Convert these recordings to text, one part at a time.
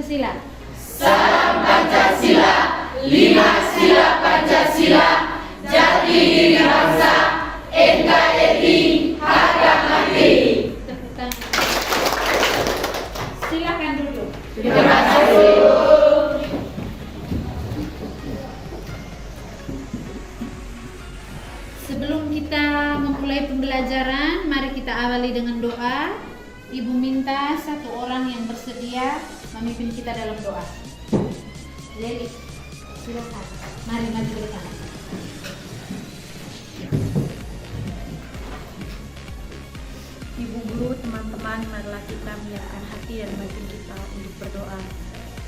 Pancasila. Salam Pancasila, 5 sila Pancasila, jati diri bangsa, NKRI, harga mati. Tepuk tangan. Silakan duduk. Terima kasih. Sebelum kita memulai pembelajaran, mari kita awali dengan doa. Ibu minta satu orang yang bersedia memimpin kita dalam doa. Leli, silakan. Mari maju ke depan. Ibu guru, teman-teman, marilah kita menyiapkan hati dan batin kita untuk berdoa.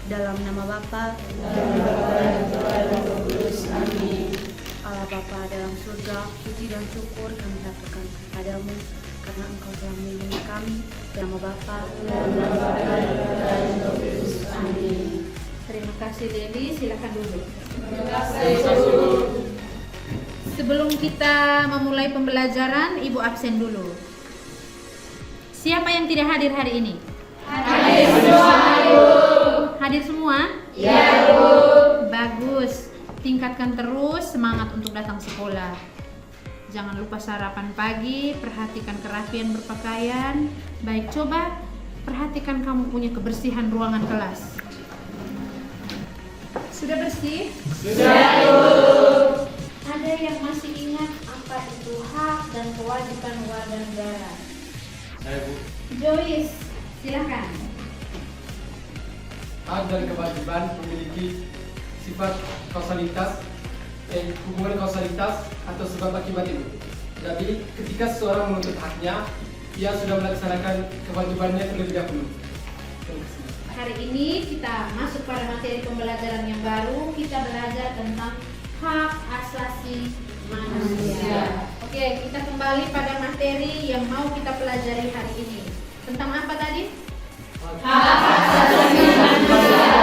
Dalam nama Bapa dan Amin. Allah Bapa dalam surga, puji dan syukur kami katakan kepadamu karena Engkau telah melindungi kami. Dalam nama Bapa Amin. Terima kasih Leli, silakan duduk. Terima kasih. Sebelum kita memulai pembelajaran, Ibu absen dulu. Siapa yang tidak hadir hari ini? Hadir semua, Ibu. Hadir semua? Ya, Ibu. Bagus. Tingkatkan terus semangat untuk datang sekolah. Jangan lupa sarapan pagi, perhatikan kerapian berpakaian. Baik, coba perhatikan kamu punya kebersihan ruangan kelas. Sudah bersih? Sudah, Ibu. Ada yang masih ingat apa itu hak dan kewajiban warga negara? Saya Bu, Joyce, silakan. hak dan kewajiban memiliki sifat kausalitas, hubungan kausalitas atau sebab akibat itu. Jadi ketika seseorang menuntut haknya, ia sudah melaksanakan kewajibannya terlebih dahulu. Terima kasih. Hari ini kita masuk pada materi pembelajaran yang baru. Kita belajar tentang hak asasi manusia. Oke, kita kembali pada materi yang mau kita pelajari hari ini. Tentang apa tadi? Hak asasi manusia.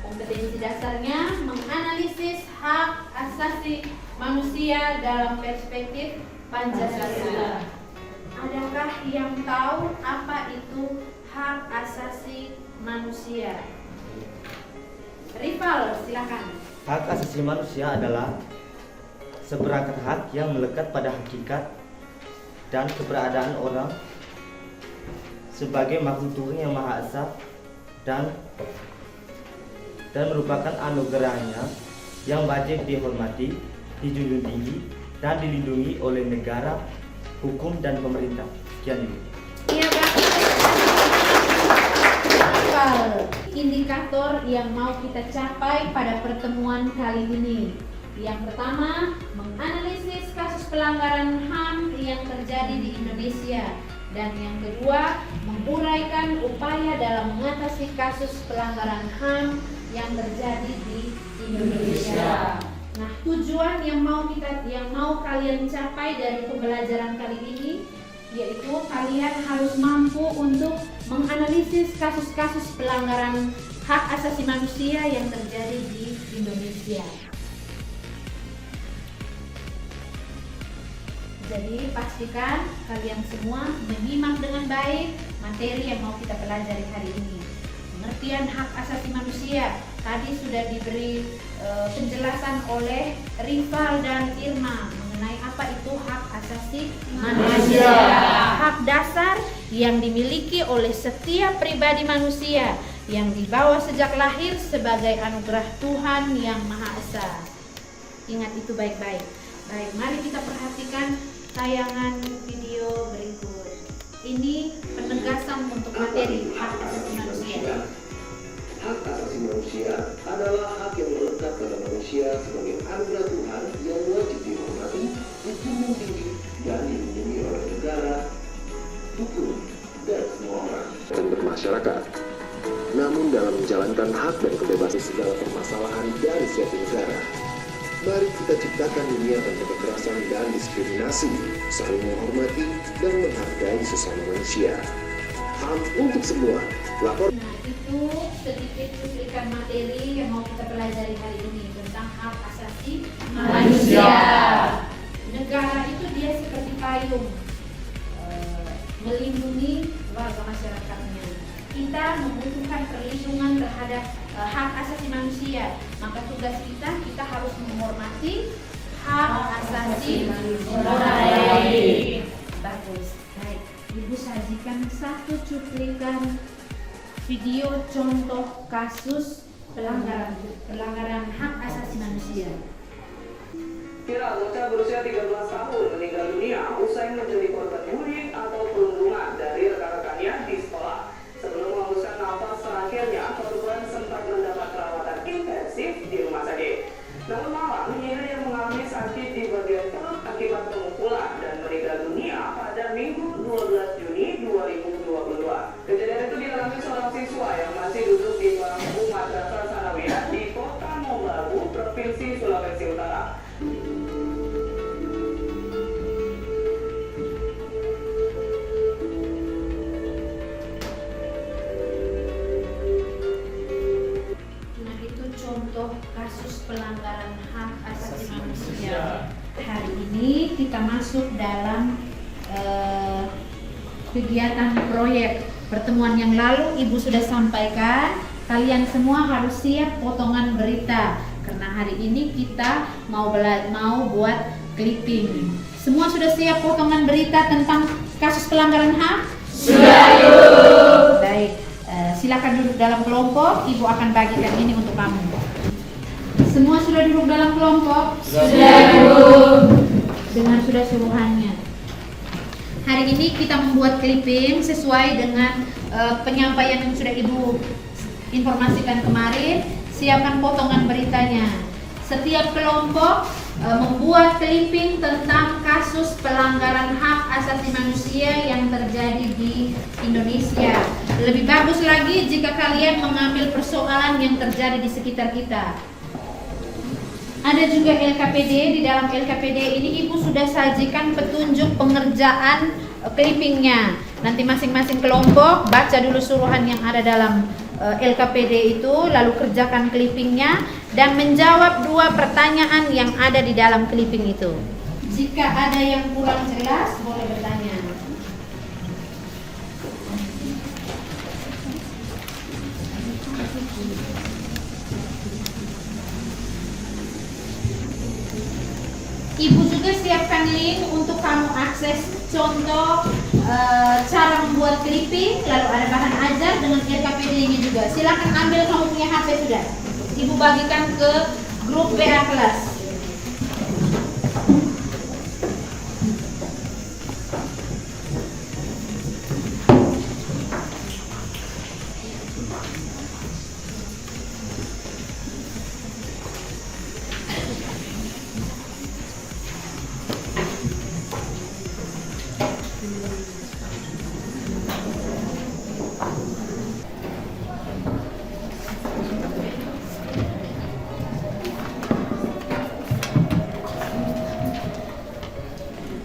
Kompetensi dasarnya menganalisis hak asasi manusia dalam perspektif Pancasila. Adakah yang tahu apa itu hak asasi manusia? Rival, silakan. Hak asasi manusia adalah seperangkat hak yang melekat pada hakikat dan keberadaan orang sebagai makhluk Tuhan yang Maha Esa dan merupakan anugerahnya yang wajib dihormati, dijunjung tinggi, dan dilindungi oleh negara, hukum, dan pemerintah. Sekian dulu. Iya, bagus. Rival, indikator yang mau kita capai pada pertemuan kali ini. Yang pertama, menganalisis kasus pelanggaran HAM yang terjadi di Indonesia. Dan yang kedua, menguraikan upaya dalam mengatasi kasus pelanggaran HAM yang terjadi di Indonesia. Nah, tujuan yang mau kalian capai dari pembelajaran kali ini yaitu kalian harus mampu untuk menganalisis kasus-kasus pelanggaran hak asasi manusia yang terjadi di Indonesia. Jadi pastikan kalian semua menyimak dengan baik materi yang mau kita pelajari hari ini. Pengertian hak asasi manusia tadi sudah diberi penjelasan oleh Rival dan Irma mengenai apa itu hak asasi manusia. Hak dasar yang dimiliki oleh setiap pribadi manusia yang dibawa sejak lahir sebagai anugerah Tuhan yang Maha Esa. Ingat itu baik-baik. Baik, mari kita perhatikan tayangan video berikut. Ini penegasan untuk materi hak asasi manusia. Hak asasi manusia adalah hak yang melekat pada manusia sebagai anugerah Tuhan yang wajib dihormati, dijunjung tinggi, dan dilindungi oleh negara, hukum, dan semua orang dan bermasyarakat. Namun dalam menjalankan hak dan kebebasan segala permasalahan dari suatu negara, mari kita ciptakan dunia tanpa kekerasan dan diskriminasi, saling menghormati dan menghargai sesama manusia. HAM untuk semua. Lapor. Nah, itu sedikit cuplikan materi yang mau kita pelajari hari ini tentang hak asasi Manusia. Negara itu dia seperti payung melindungi warga masyarakatnya. kita membutuhkan perlindungan terhadap hak asasi manusia. Maka tugas kita harus menghormati hak asasi manusia. Bagus. Baik, Ibu sajikan satu cuplikan video contoh kasus pelanggaran hak asasi manusia. Viral, bocah berusia 13 tahun meninggal dunia usai menjadi korban bullying atau perundungan dari rekan-rekannya di sekolah. Sebelum menghembuskan nafas terakhirnya, korban sempat mendapat perawatan intensif di rumah sakit. Namun malam, ia yang mengalami sakit di bagian perut akibat pemukulan dan meninggal dunia pada Minggu 12 Juni 2022. Kejadian itu dialami seorang siswa yang masih duduk di bangku madrasah sanawiyah di Kota Mobagu, Provinsi Sulawesi Utara. Nah, itu contoh kasus pelanggaran hak asasi manusia. Hari ini kita masuk dalam kegiatan proyek. Pertemuan yang lalu Ibu sudah sampaikan, kalian semua harus siap potongan berita karena hari ini kita mau buat clipping. Semua sudah siap potongan berita tentang kasus pelanggaran HAM? Sudah, Ibu. Baik, silakan duduk dalam kelompok. Ibu akan bagikan ini untuk kamu. Semua sudah duduk dalam kelompok? Sudah, Ibu. Dengan sudah suruhannya. Hari ini kita membuat clipping sesuai dengan penyampaian yang sudah Ibu informasikan kemarin. Siapkan potongan beritanya. Setiap kelompok membuat clipping tentang kasus pelanggaran hak asasi manusia yang terjadi di Indonesia. Lebih bagus lagi jika kalian mengambil persoalan yang terjadi di sekitar kita. Ada juga LKPD. Di dalam LKPD ini Ibu sudah sajikan petunjuk pengerjaan clippingnya. Nanti masing-masing kelompok baca dulu suruhan yang ada dalam LKPD itu, lalu kerjakan clippingnya dan menjawab 2 pertanyaan yang ada di dalam clipping itu. Jika ada yang kurang jelas, boleh bertanya. Ibu juga siapkan link untuk kamu akses contoh cara membuat clipping, lalu ada bahan ajar dengan LKPD-nya juga. Silakan ambil, kamu punya HP sudah. Ibu bagikan ke grup WA kelas.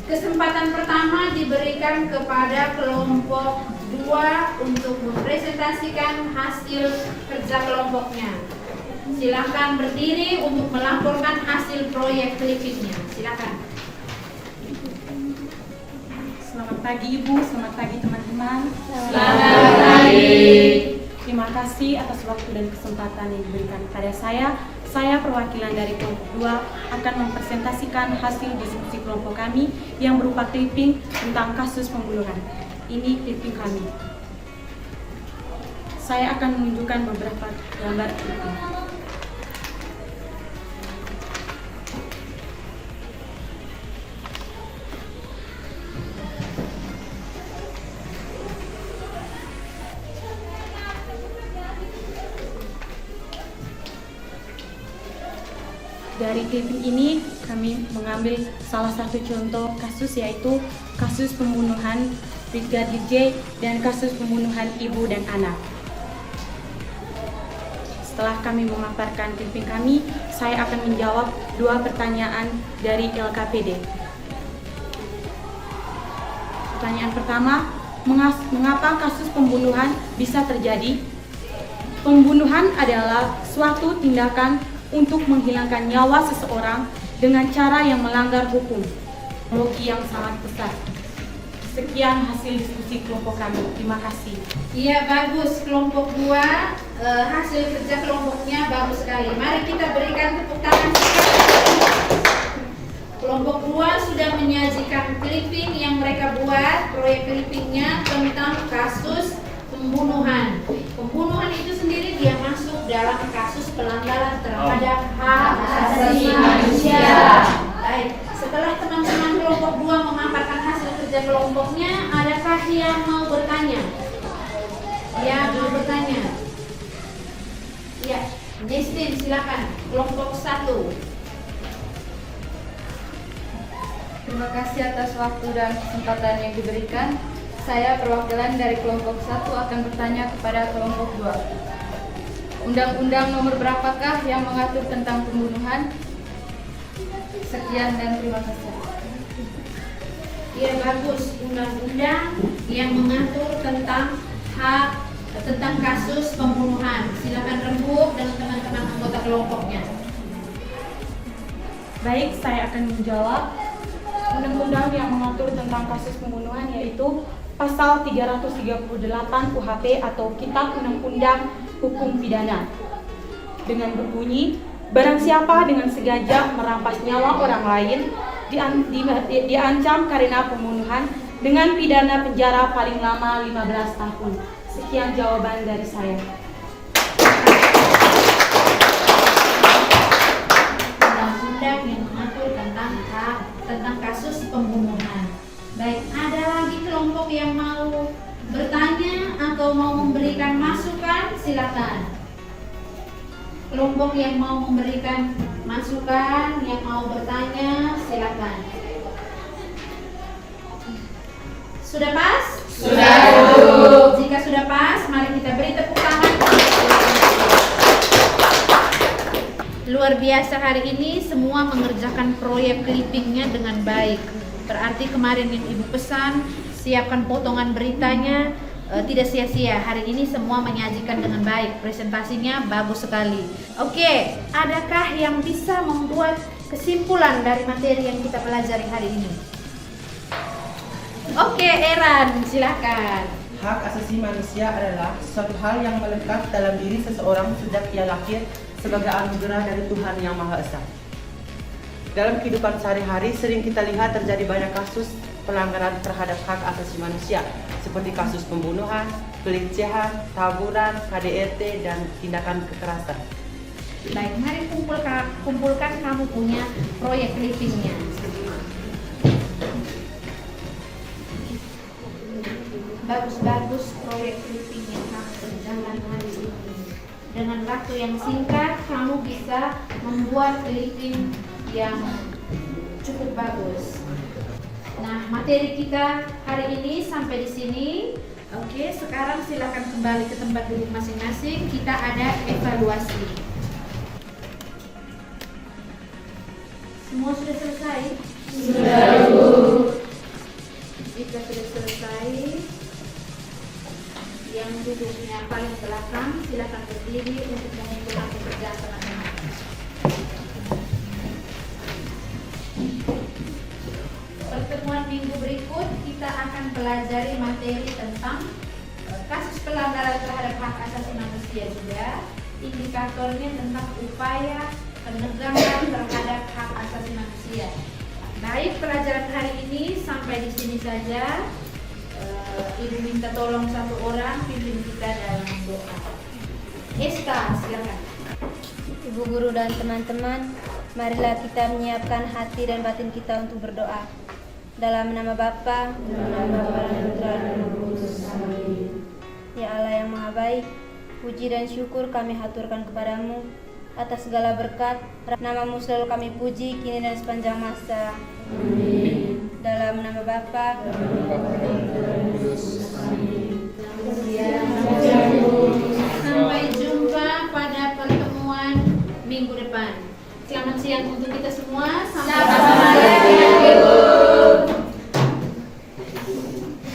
Kesempatan pertama diberikan kepada kelompok 2 untuk mempresentasikan hasil kerja kelompoknya. Silakan berdiri untuk melaporkan hasil proyek clippingnya. Silakan. Selamat pagi Ibu, selamat pagi teman-teman. Selamat pagi. Terima kasih atas waktu dan kesempatan yang diberikan kepada saya. Saya perwakilan dari kelompok 2 akan mempresentasikan hasil diskusi kelompok kami yang berupa clipping tentang kasus pembunuhan. Ini clipping kami. Saya akan menunjukkan beberapa gambar clipping. Dari clipping ini kami mengambil salah satu contoh kasus, yaitu kasus pembunuhan Brigadir J dan kasus pembunuhan ibu dan anak. Setelah kami memaparkan clipping kami, saya akan menjawab 2 pertanyaan dari LKPD. Pertanyaan pertama, mengapa kasus pembunuhan bisa terjadi? Pembunuhan adalah suatu tindakan untuk menghilangkan nyawa seseorang dengan cara yang melanggar hukum, logi yang sangat besar. Sekian hasil diskusi kelompok kami. Terima kasih. Iya, bagus. Kelompok 2, hasil kerja kelompoknya bagus sekali. Mari kita berikan tepuk tangan. Kelompok 2 sudah menyajikan clipping yang mereka buat. Proyek clippingnya tentang kasus pembunuhan. Pembunuhan itu sendiri dia masuk dalam kasus pelanggaran terhadap hak asasi manusia. Baik, setelah teman-teman kelompok 2 memaparkan hasil kerja kelompoknya, adakah yang mau bertanya? Ya, mau bertanya. Ya, Nestin silakan. Kelompok 1. Terima kasih atas waktu dan kesempatan yang diberikan. Saya perwakilan dari kelompok 1 akan bertanya kepada kelompok 2. Undang-undang nomor berapakah yang mengatur tentang pembunuhan? Sekian dan terima kasih. Ya, bagus. Undang-undang yang mengatur tentang kasus pembunuhan. Silakan Rembuk dan teman-teman anggota kelompoknya. Baik, saya akan menjawab. Undang-undang yang mengatur tentang kasus pembunuhan yaitu Pasal 338 KUHP atau Kitab Undang-Undang Hukum Pidana. Dengan berbunyi, barang siapa dengan sengaja merampas nyawa orang lain diancam karena pembunuhan dengan pidana penjara paling lama 15 tahun. Sekian jawaban dari saya. Undang-undang yang mengatur tentang kasus pembunuhan. Baik, ada lagi kelompok yang mau bertanya atau mau memberikan masukan? Silakan. Kelompok yang mau memberikan masukan, yang mau bertanya, silakan. Sudah pas? Sudah, Bu. Jika sudah pas, mari kita beri tepuk tangan. Luar biasa, hari ini semua mengerjakan proyek clippingnya dengan baik. Berarti kemarin yang Ibu pesan, siapkan potongan beritanya, tidak sia-sia. Hari ini semua menyajikan dengan baik. Presentasinya bagus sekali. Oke, adakah yang bisa membuat kesimpulan dari materi yang kita pelajari hari ini? Oke, Eran, silakan. Hak asasi manusia adalah suatu hal yang melekat dalam diri seseorang sejak ia lahir sebagai anugerah dari Tuhan Yang Maha Esa. Dalam kehidupan sehari-hari sering kita lihat terjadi banyak kasus pelanggaran terhadap hak asasi manusia seperti kasus pembunuhan, pelecehan, taburan, KDRT, dan tindakan kekerasan. Baik, mari kumpulkan kamu punya proyek clippingnya. Bagus-bagus proyek clipping yang kamu kerjakan hari ini. Dengan waktu yang singkat, kamu bisa membuat clipping yang cukup bagus. Nah, materi kita hari ini sampai di sini. Oke, sekarang silakan kembali ke tempat duduk masing-masing. Kita ada evaluasi. Semua sudah selesai? Sudah, Bu. Jika sudah selesai, yang duduknya paling belakang silakan berdiri untuk mengumpulkan pekerjaan teman-teman. Pertemuan minggu berikut kita akan pelajari materi tentang kasus pelanggaran terhadap hak asasi manusia juga. Indikatornya tentang upaya penegakan terhadap hak asasi manusia. Baik, pelajaran hari ini sampai di sini saja. Ibu minta tolong satu orang pimpin kita dalam doa. Esta, silakan. Ibu guru dan teman-teman, marilah kita menyiapkan hati dan batin kita untuk berdoa. Dalam nama Bapa, dalam nama Putra dan Roh Kudus. Amin. Ya Allah yang Maha Baik, puji dan syukur kami haturkan kepadamu atas segala berkat. Namamu selalu kami puji kini dan sepanjang masa. Amin. Dalam nama Bapa, dalam nama